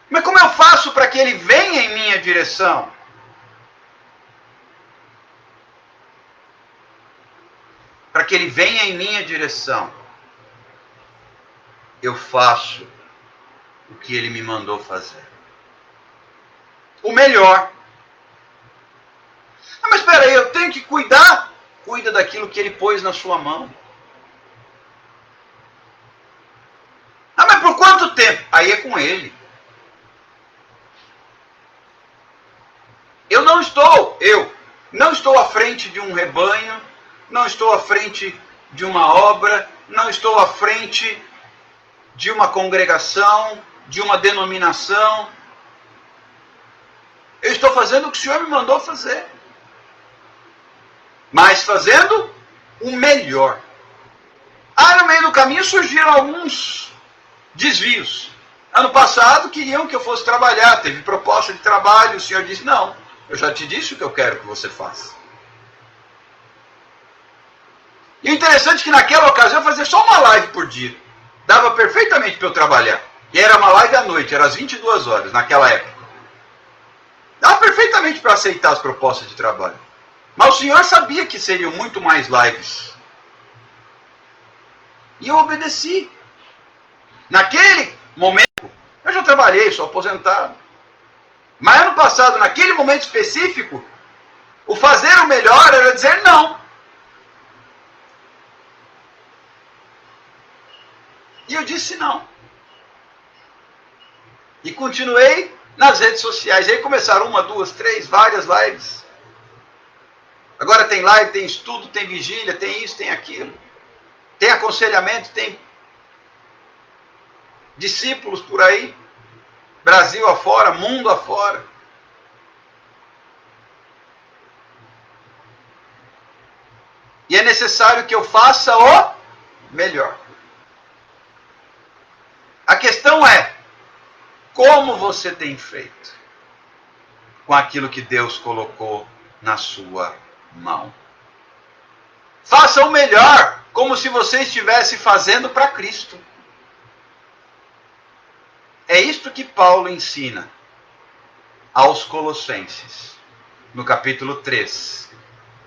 Mas como eu faço para que Ele venha em minha direção? Para que Ele venha em minha direção, eu faço o que Ele me mandou fazer. O melhor. Ah, mas espera aí, eu tenho que cuidar. Cuida daquilo que Ele pôs na sua mão. Ah, mas por quanto tempo? Aí é com Ele. Eu não estou à frente de um rebanho, não estou à frente de uma obra, não estou à frente de uma congregação, de uma denominação. Eu estou fazendo o que o Senhor me mandou fazer. Mas fazendo o melhor. Ah, no meio do caminho surgiram alguns desvios. Ano passado queriam que eu fosse trabalhar, teve proposta de trabalho, o Senhor disse, não, eu já te disse o que eu quero que você faça. E o interessante é que naquela ocasião eu fazia só uma live por dia. Dava perfeitamente para eu trabalhar. E era uma live à noite, era às 22 horas naquela época. Dava perfeitamente para aceitar as propostas de trabalho. Mas o Senhor sabia que seriam muito mais lives. E eu obedeci. Naquele momento, eu já trabalhei, sou aposentado. Mas ano passado, naquele momento específico, o fazer o melhor era dizer não. E eu disse não. E continuei nas redes sociais. E aí começaram 1, 2, 3, várias lives. Agora tem live, tem estudo, tem vigília, tem isso, tem aquilo. Tem aconselhamento, tem discípulos por aí. Brasil afora, mundo afora. E é necessário que eu faça o melhor. A questão é, como você tem feito com aquilo que Deus colocou na sua mão? Faça o melhor, como se você estivesse fazendo para Cristo. É isto que Paulo ensina aos Colossenses, no capítulo 3,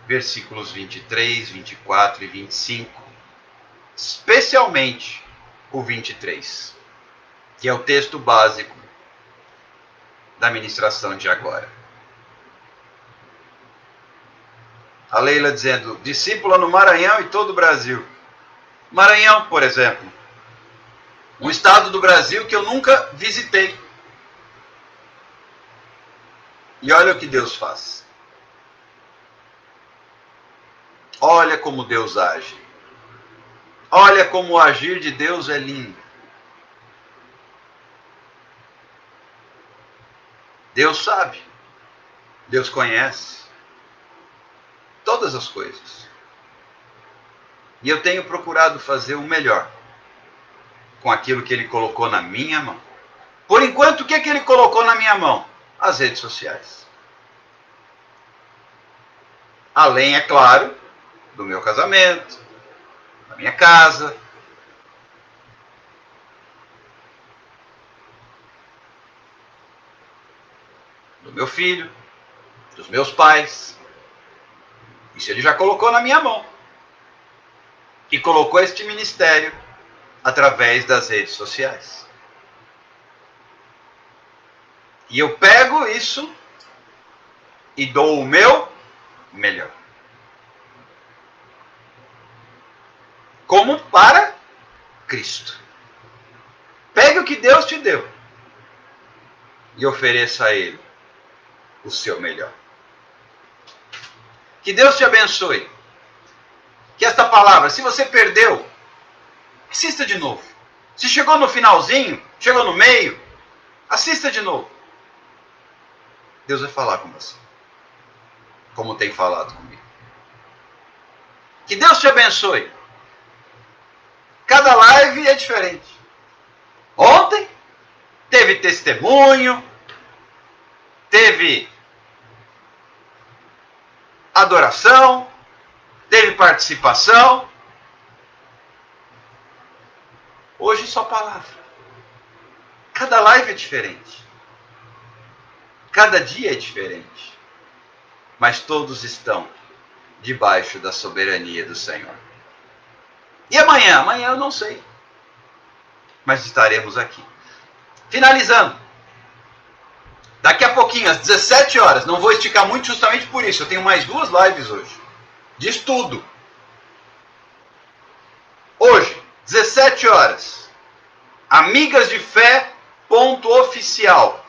versículos 23, 24 e 25, especialmente o 23, que é o texto básico da ministração de agora. A Leila dizendo, discípula no Maranhão e todo o Brasil. Maranhão, por exemplo, um estado do Brasil que eu nunca visitei. E olha o que Deus faz. Olha como Deus age. Olha como o agir de Deus é lindo. Deus sabe. Deus conhece todas as coisas. E eu tenho procurado fazer o melhor com aquilo que Ele colocou na minha mão. Por enquanto, o que é que Ele colocou na minha mão? As redes sociais. Além, é claro, do meu casamento, da minha casa, do meu filho, dos meus pais. Isso Ele já colocou na minha mão. E colocou este ministério através das redes sociais. E eu pego isso e dou o meu melhor. Como para Cristo. Pegue o que Deus te deu e ofereça a Ele o seu melhor. Que Deus te abençoe. Que esta palavra, se você perdeu, assista de novo. Se chegou no finalzinho, chegou no meio, assista de novo. Deus vai falar com você, como tem falado comigo. Que Deus te abençoe. Cada live é diferente. Ontem teve testemunho, teve adoração, teve participação. Hoje só palavra. Cada live é diferente. Cada dia é diferente. Mas todos estão debaixo da soberania do Senhor. E amanhã? Amanhã eu não sei. Mas estaremos aqui. Finalizando. Daqui a pouquinho, às 17 horas. Não vou esticar muito justamente por isso. Eu tenho mais 2 lives hoje. De estudo. Hoje, 17 horas. Amigas de Fé, .oficial.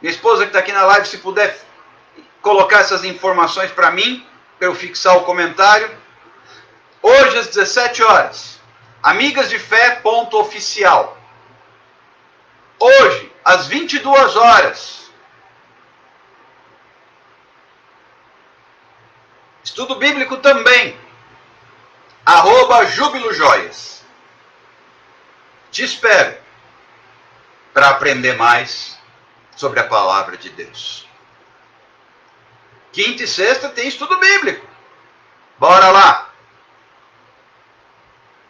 Minha esposa que está aqui na live, se puder colocar essas informações para mim, para eu fixar o comentário. Hoje, às 17 horas. Amigas de Fé, .oficial. Hoje, às 22 horas. Estudo bíblico também. @JúbiloJoias. Te espero para aprender mais sobre a palavra de Deus. Quinta e sexta tem estudo bíblico. Bora lá.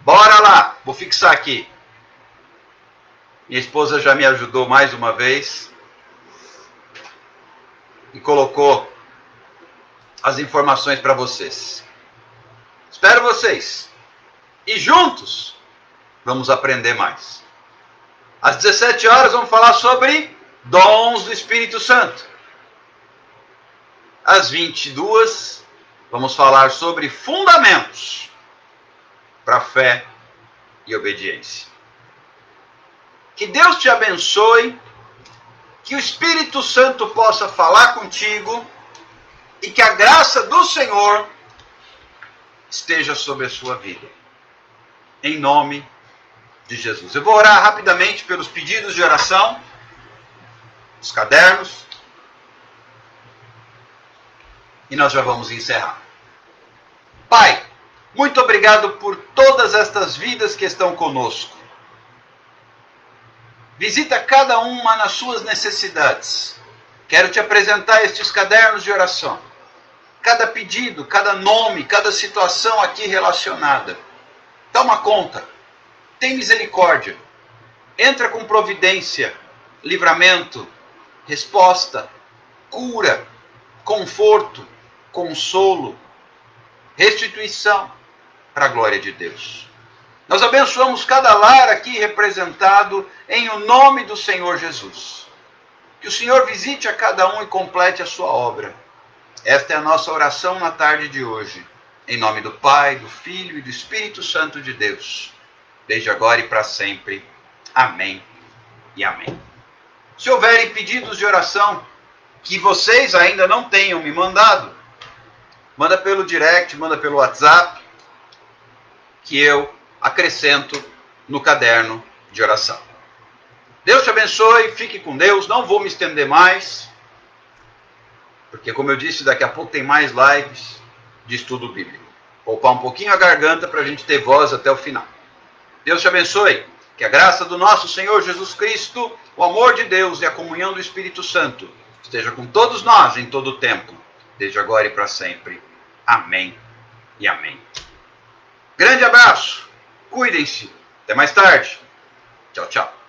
Bora lá. Vou fixar aqui. Minha esposa já me ajudou mais uma vez e colocou as informações para vocês. Espero vocês. E juntos vamos aprender mais. Às 17 horas vamos falar sobre dons do Espírito Santo. Às 22 vamos falar sobre fundamentos para fé e obediência. Que Deus te abençoe, que o Espírito Santo possa falar contigo e que a graça do Senhor esteja sobre a sua vida. Em nome de Jesus. Eu vou orar rapidamente pelos pedidos de oração, os cadernos, e nós já vamos encerrar. Pai, muito obrigado por todas estas vidas que estão conosco. Visita cada uma nas suas necessidades. Quero te apresentar estes cadernos de oração. Cada pedido, cada nome, cada situação aqui relacionada. Toma conta. Tem misericórdia. Entra com providência, livramento, resposta, cura, conforto, consolo, restituição para a glória de Deus. Nós abençoamos cada lar aqui representado em o nome do Senhor Jesus. Que o Senhor visite a cada um e complete a sua obra. Esta é a nossa oração na tarde de hoje. Em nome do Pai, do Filho e do Espírito Santo de Deus. Desde agora e para sempre. Amém e amém. Se houverem pedidos de oração que vocês ainda não tenham me mandado, manda pelo direct, manda pelo WhatsApp, que eu acrescento no caderno de oração. Deus te abençoe, fique com Deus, não vou me estender mais, porque como eu disse, daqui a pouco tem mais lives de estudo bíblico. Poupar um pouquinho a garganta para a gente ter voz até o final. Deus te abençoe, que a graça do nosso Senhor Jesus Cristo, o amor de Deus e a comunhão do Espírito Santo esteja com todos nós em todo o tempo, desde agora e para sempre. Amém e amém. Grande abraço. Cuidem-se. Até mais tarde. Tchau, tchau.